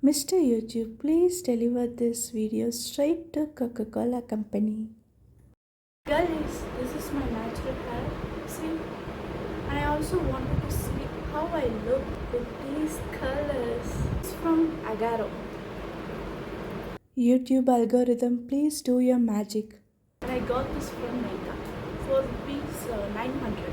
Mr. YouTube, please deliver this video straight to Coca-Cola company. Guys, this is my natural hair. See, I also wanted to see how I look with these colors. It's from Agaro. YouTube algorithm, please do your magic. And I got this from Mecca for rupees 900.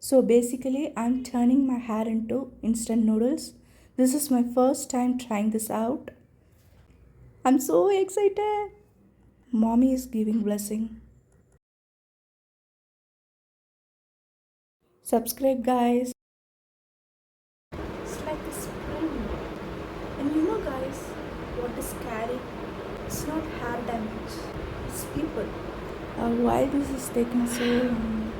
So basically, I'm turning my hair into instant noodles. This is my first time trying this out. I'm so excited. Mommy is giving blessing. Subscribe, guys. It's like a spring. And you know, guys, what is scary? It's not hair damage. It's people. Why this is taking so long?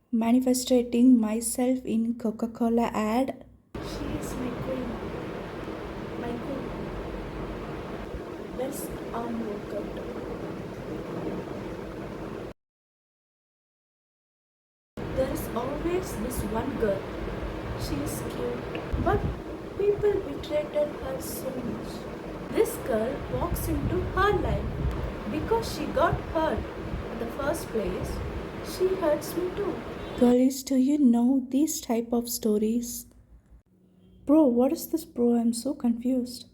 Manifesting myself in Coca-Cola ad. She is my queen. My queen. Let's arm workout. There is always this one girl. She is cute, but people betrayed her so much. This girl walks into her life because she got hurt in the first place. She hurts me too. Girlies, do you know these type of stories? Bro, what is this, bro? I'm so confused.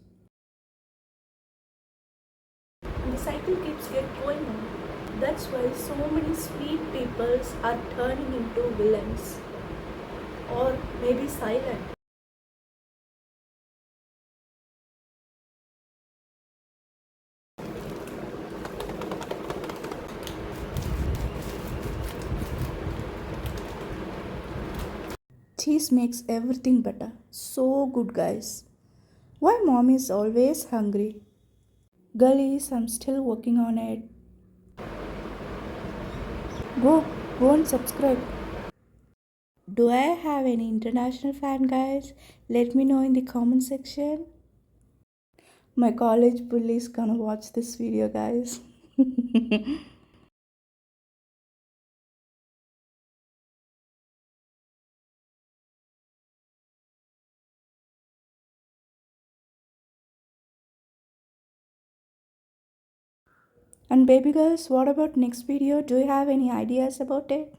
And the cycle keeps going on. That's why so many sweet people are turning into villains. Or maybe silent. Cheese makes everything better. So good, guys. Why mom is always hungry? Girlies, I'm still working on it. Go and subscribe. Do I have any international fan, guys? Let me know in the comment section. My college bully is gonna watch this video, guys. And baby girls, what about next video? Do you have any ideas about it?